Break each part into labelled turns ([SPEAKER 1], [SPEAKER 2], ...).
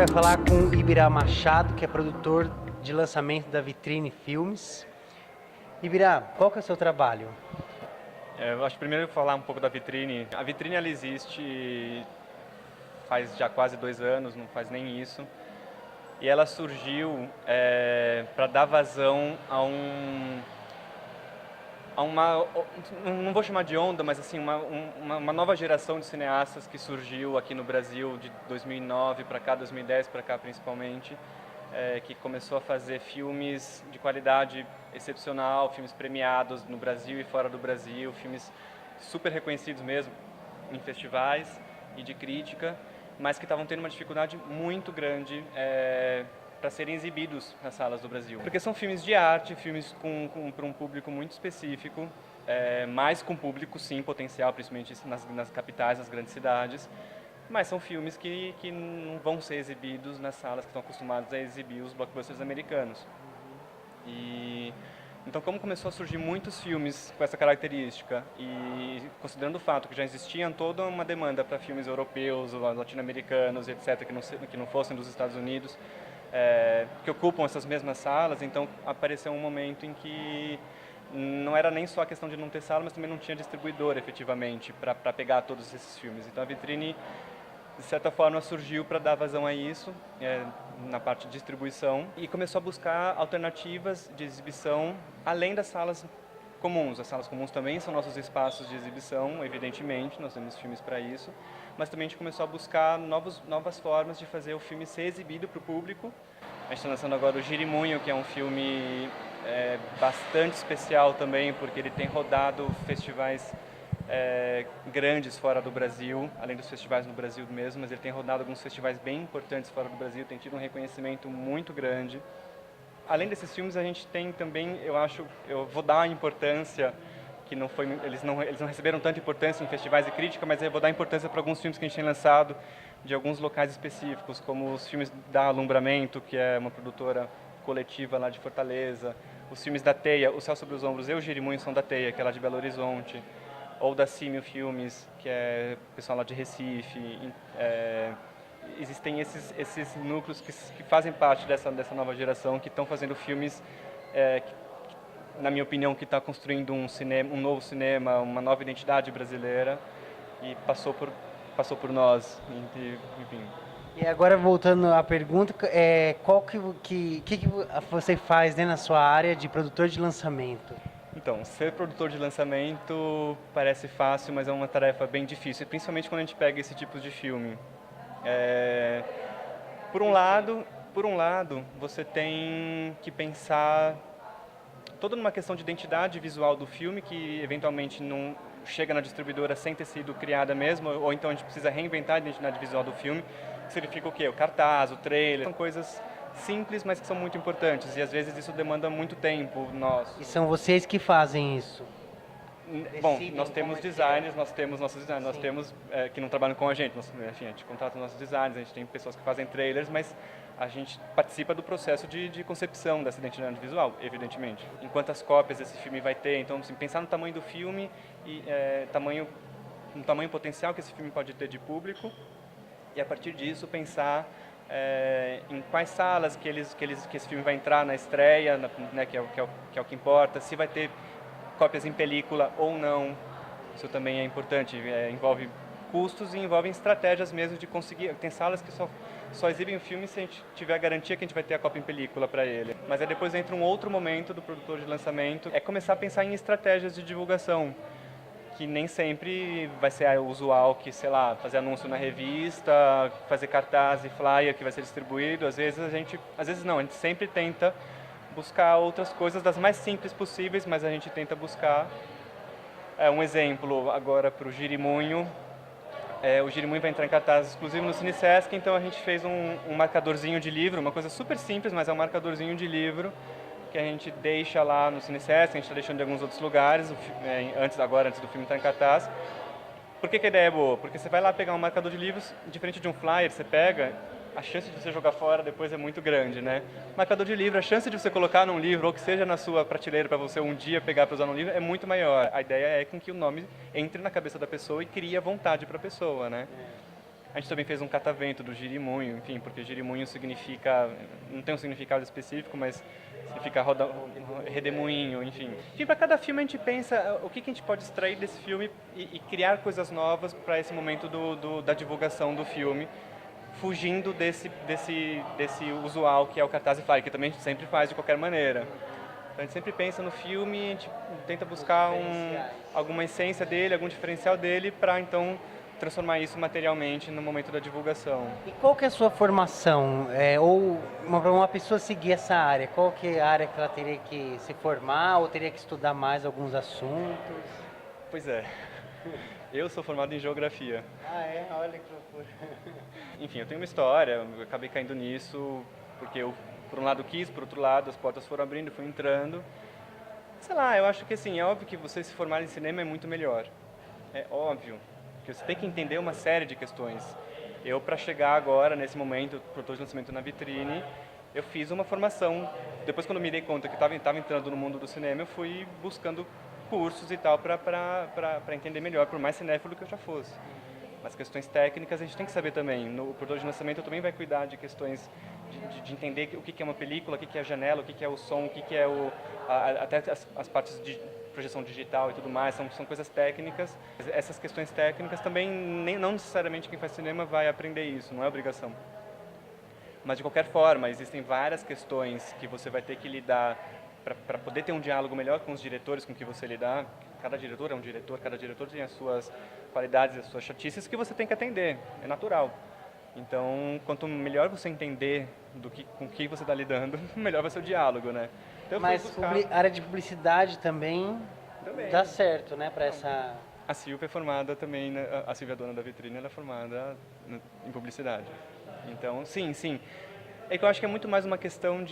[SPEAKER 1] vai falar com Ibirá Machado, que é produtor de lançamento da Vitrine Filmes. Ibirá, qual que é o seu trabalho?
[SPEAKER 2] Eu acho que primeiro eu vou falar um pouco da Vitrine. A Vitrine ela existe faz já quase 2 anos, não faz nem isso. E ela surgiu para dar vazão a uma, não vou chamar de onda, mas assim, uma nova geração de cineastas que surgiu aqui no Brasil de 2009 para cá, 2010 para cá principalmente, que começou a fazer filmes de qualidade excepcional, filmes premiados no Brasil e fora do Brasil, filmes super reconhecidos mesmo em festivais e de crítica, mas que estavam tendo uma dificuldade muito grande para serem exibidos nas salas do Brasil. Porque são filmes de arte, filmes para um público muito específico, mais com público, sim, potencial, principalmente nas capitais, nas grandes cidades, mas são filmes que não vão ser exibidos nas salas que estão acostumados a exibir os blockbusters americanos. Então, como começou a surgir muitos filmes com essa característica e considerando o fato que já existia toda uma demanda para filmes europeus, latino-americanos, etc., que não fossem dos Estados Unidos, que ocupam essas mesmas salas, então apareceu um momento em que não era nem só a questão de não ter sala, mas também não tinha distribuidor efetivamente para pegar todos esses filmes. Então a Vitrine, de certa forma, surgiu para dar vazão a isso, na parte de distribuição, e começou a buscar alternativas de exibição além das salas comuns. As salas comuns também são nossos espaços de exibição, evidentemente, nós temos filmes para isso, mas também a gente começou a buscar novas formas de fazer o filme ser exibido para o público. A gente está lançando agora o Jirimunho, que é um filme bastante especial também, porque ele tem rodado festivais grandes fora do Brasil, além dos festivais no Brasil mesmo, mas ele tem rodado alguns festivais bem importantes fora do Brasil, tem tido um reconhecimento muito grande. Além desses filmes, a gente tem também, eu vou dar a importância, que não foi, eles não receberam tanta importância em festivais de crítica, mas eu vou dar importância para alguns filmes que a gente tem lançado de alguns locais específicos, como os filmes da Alumbramento, que é uma produtora coletiva lá de Fortaleza, os filmes da Teia, O Céu Sobre os Ombros e o Jirimunho são da Teia, que é lá de Belo Horizonte, ou da Símio Filmes, que é o pessoal lá de Recife. Existem esses núcleos que fazem parte dessa nova geração, que estão fazendo filmes, na minha opinião, que está construindo um novo cinema, uma nova identidade brasileira, e passou por nós, enfim.
[SPEAKER 1] E agora, voltando à pergunta, qual que você faz, né, na sua área de produtor de lançamento?
[SPEAKER 2] Então, ser produtor de lançamento parece fácil, mas é uma tarefa bem difícil, principalmente quando a gente pega esse tipo de filme. Por um lado, você tem que pensar toda numa questão de identidade visual do filme, que eventualmente não chega na distribuidora sem ter sido criada mesmo, ou então a gente precisa reinventar a identidade visual do filme, que significa o quê? O cartaz, o trailer, são coisas simples, mas que são muito importantes, e às vezes isso demanda muito tempo nosso.
[SPEAKER 1] E são vocês que fazem isso?
[SPEAKER 2] Bom, nós temos designers, nós temos nossos designers, nós temos que não trabalham com a gente, enfim, a gente contrata nossos designers, a gente tem pessoas que fazem trailers, mas a gente participa do processo de concepção dessa identidade visual, evidentemente. Em quantas cópias esse filme vai ter, então assim, pensar no tamanho do filme e no tamanho potencial que esse filme pode ter de público, e a partir disso pensar em quais salas que esse filme vai entrar na estreia, né, que é o que importa, se vai ter cópias em película ou não, isso também é importante, envolve custos e envolve estratégias mesmo de conseguir. Tem salas que só exibem o filme se a gente tiver a garantia que a gente vai ter a cópia em película para ele. Mas aí depois entra um outro momento do produtor de lançamento, começar a pensar em estratégias de divulgação, que nem sempre vai ser usual que, sei lá, fazer anúncio na revista, fazer cartaz e flyer que vai ser distribuído. Às vezes não, a gente sempre tenta buscar outras coisas das mais simples possíveis, mas a gente tenta buscar um exemplo agora para o Jirimunho. O Jirimunho vai entrar em cartaz exclusivo no Cine Sesc, então a gente fez um marcadorzinho de livro, uma coisa super simples, mas é um marcadorzinho de livro que a gente deixa lá no Cine Sesc, a gente está deixando em alguns outros lugares, antes do filme estar em cartaz. Por que a ideia é boa? Porque você vai lá pegar um marcador de livros, diferente de um flyer, você pega, a chance de você jogar fora depois é muito grande, né? Marcador de livro, a chance de você colocar num livro, ou que seja na sua prateleira para você um dia pegar para usar num livro, é muito maior. A ideia é com que o nome entre na cabeça da pessoa e crie a vontade para a pessoa, né? A gente também fez um catavento do Jirimunho, enfim, porque Jirimunho significa, não tem um significado específico, mas significa redemoinho, enfim. Enfim, para cada filme a gente pensa o que a gente pode extrair desse filme e criar coisas novas para esse momento da divulgação do filme, fugindo desse usual que é o cartaz e flyer, que também a gente sempre faz de qualquer maneira. Então, a gente sempre pensa no filme, a gente tenta buscar alguma essência dele, algum diferencial dele, para então transformar isso materialmente no momento da divulgação.
[SPEAKER 1] E qual que é a sua formação? Ou uma pessoa seguir essa área, qual que é a área que ela teria que se formar ou teria que estudar mais alguns assuntos?
[SPEAKER 2] Pois é, eu sou formado em geografia.
[SPEAKER 1] Ah, é? Olha que loucura.
[SPEAKER 2] Enfim, eu tenho uma história, eu acabei caindo nisso, porque eu, por um lado, quis, por outro lado, as portas foram abrindo, fui entrando. Sei lá, eu acho que assim, é óbvio que você se formar em cinema é muito melhor. É óbvio. Porque você tem que entender uma série de questões. Eu, para chegar agora, nesse momento, produtor de lançamento na vitrine, eu fiz uma formação. Depois, quando eu me dei conta que estava entrando no mundo do cinema, eu fui buscando cursos e tal para entender melhor, por mais cinéfilo que eu já fosse. Mas questões técnicas a gente tem que saber também. No produtor de lançamento eu também vai cuidar de questões de entender o que é uma película, o que é a janela, o que é o som, o que é até as partes de projeção digital e tudo mais, são coisas técnicas. Essas questões técnicas também, não necessariamente quem faz cinema vai aprender isso, não é obrigação. Mas de qualquer forma, existem várias questões que você vai ter que lidar para poder ter um diálogo melhor com os diretores com que você lidar. Cada diretor é um diretor, cada diretor tem as suas qualidades, as suas chatices que você tem que atender, é natural. Então, quanto melhor você entender com que você está lidando, melhor vai ser o diálogo, né? Então,
[SPEAKER 1] mas área de publicidade também dá certo, né, para essa...
[SPEAKER 2] A Silvia é formada também, né? A Silvia, dona da vitrine, ela é formada em publicidade. Então, sim. É que eu acho que é muito mais uma questão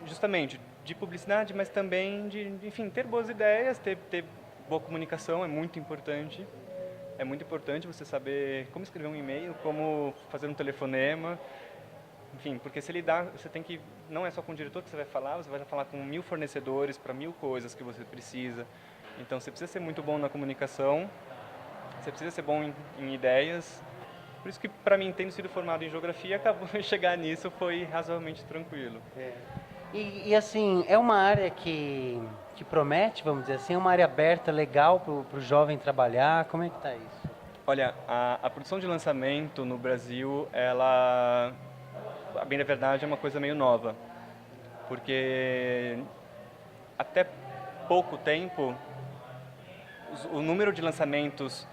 [SPEAKER 2] justamente, de publicidade, mas também enfim, ter boas ideias, ter boa comunicação é muito importante. É muito importante você saber como escrever um e-mail, como fazer um telefonema, enfim, porque você tem que, não é só com o diretor que você vai falar com 1000 fornecedores para 1000 coisas que você precisa. Então, você precisa ser muito bom na comunicação, você precisa ser bom em ideias. Por isso que, para mim, tendo sido formado em geografia, chegar nisso foi razoavelmente tranquilo.
[SPEAKER 1] E assim, é uma área que promete, vamos dizer assim, é uma área aberta, legal para o jovem trabalhar, como é que está isso?
[SPEAKER 2] Olha, a produção de lançamento no Brasil, ela, a bem da verdade, é uma coisa meio nova, porque até pouco tempo, o número de lançamentos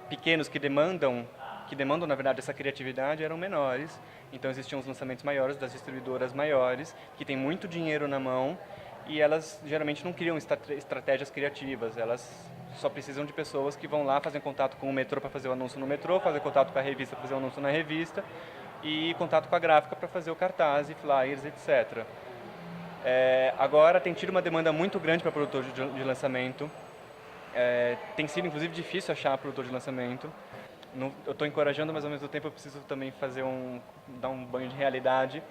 [SPEAKER 2] pequenos que demandam, na verdade, essa criatividade eram menores. Então, existiam os lançamentos maiores, das distribuidoras maiores, que têm muito dinheiro na mão, e elas geralmente não criam estratégias criativas, elas só precisam de pessoas que vão lá, fazem contato com o metrô para fazer o anúncio no metrô, fazer contato com a revista para fazer o anúncio na revista, e contato com a gráfica para fazer o cartaz e flyers, etc. Agora tem tido uma demanda muito grande para produtor de lançamento. Tem sido, inclusive, difícil achar produtor de lançamento. Eu estou encorajando, mas ao mesmo tempo eu preciso também dar um banho de realidade.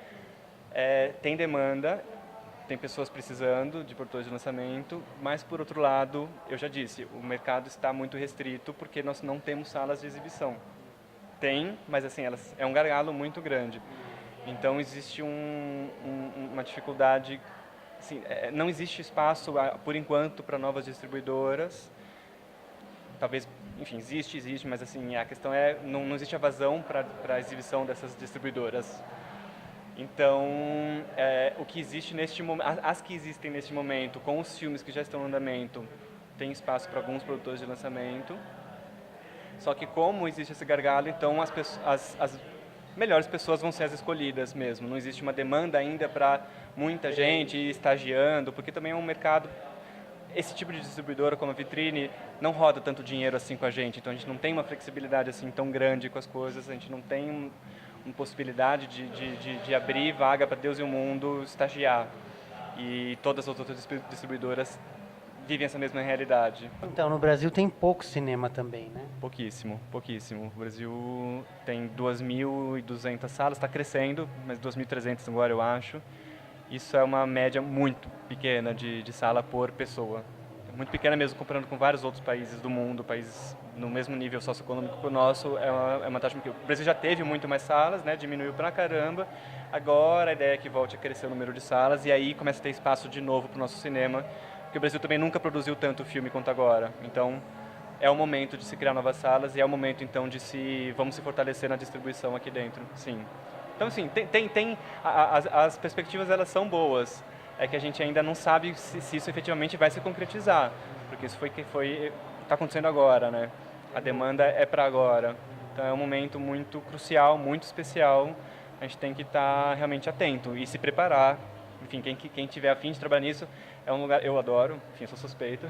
[SPEAKER 2] Tem demanda, tem pessoas precisando de produtores de lançamento, mas por outro lado, eu já disse, o mercado está muito restrito porque nós não temos salas de exibição. Tem, mas assim, é um gargalo muito grande. Então existe uma dificuldade, assim, não existe espaço por enquanto para novas distribuidoras. Talvez, enfim, existe, mas assim, a questão não existe a vazão para a exibição dessas distribuidoras. Então, o que existe as que existem neste momento, com os filmes que já estão em andamento, tem espaço para alguns produtores de lançamento. Só que como existe esse gargalo, então as melhores pessoas vão ser as escolhidas mesmo. Não existe uma demanda ainda para muita gente estagiando, porque também é um mercado... Esse tipo de distribuidora, como a Vitrine, não roda tanto dinheiro assim com a gente, então a gente não tem uma flexibilidade assim tão grande com as coisas, a gente não tem uma possibilidade de abrir vaga para Deus e o mundo estagiar. E todas as outras distribuidoras vivem essa mesma realidade.
[SPEAKER 1] Então, no Brasil tem pouco cinema também, né?
[SPEAKER 2] Pouquíssimo. O Brasil tem 2.200 salas, está crescendo, mas 2.300 agora eu acho. Isso é uma média muito pequena de sala por pessoa. muito pequena mesmo, comparando com vários outros países do mundo, países no mesmo nível socioeconômico que o nosso, é uma taxa muito... O Brasil já teve muito mais salas, né, diminuiu pra caramba, agora a ideia é que volte a crescer o número de salas e aí começa a ter espaço de novo para o nosso cinema, porque o Brasil também nunca produziu tanto filme quanto agora, então é o momento de se criar novas salas e é o momento então de vamos se fortalecer na distribuição aqui dentro, sim. Então assim, as perspectivas elas são boas, é que a gente ainda não sabe se isso efetivamente vai se concretizar, porque isso está acontecendo agora, né? A demanda é para agora, então é um momento muito crucial, muito especial, a gente tem que estar realmente atento e se preparar. Enfim, quem tiver afim de trabalhar nisso, é um lugar, eu adoro, enfim, sou suspeito.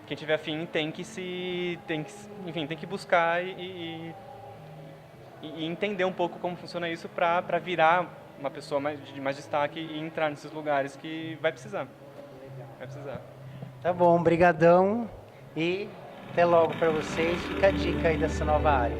[SPEAKER 2] Quem tiver afim tem que buscar e entender um pouco como funciona isso para virar uma pessoa de mais destaque e entrar nesses lugares que vai precisar. Vai precisar.
[SPEAKER 1] Tá bom, brigadão e até logo para vocês. Fica a dica aí dessa nova área.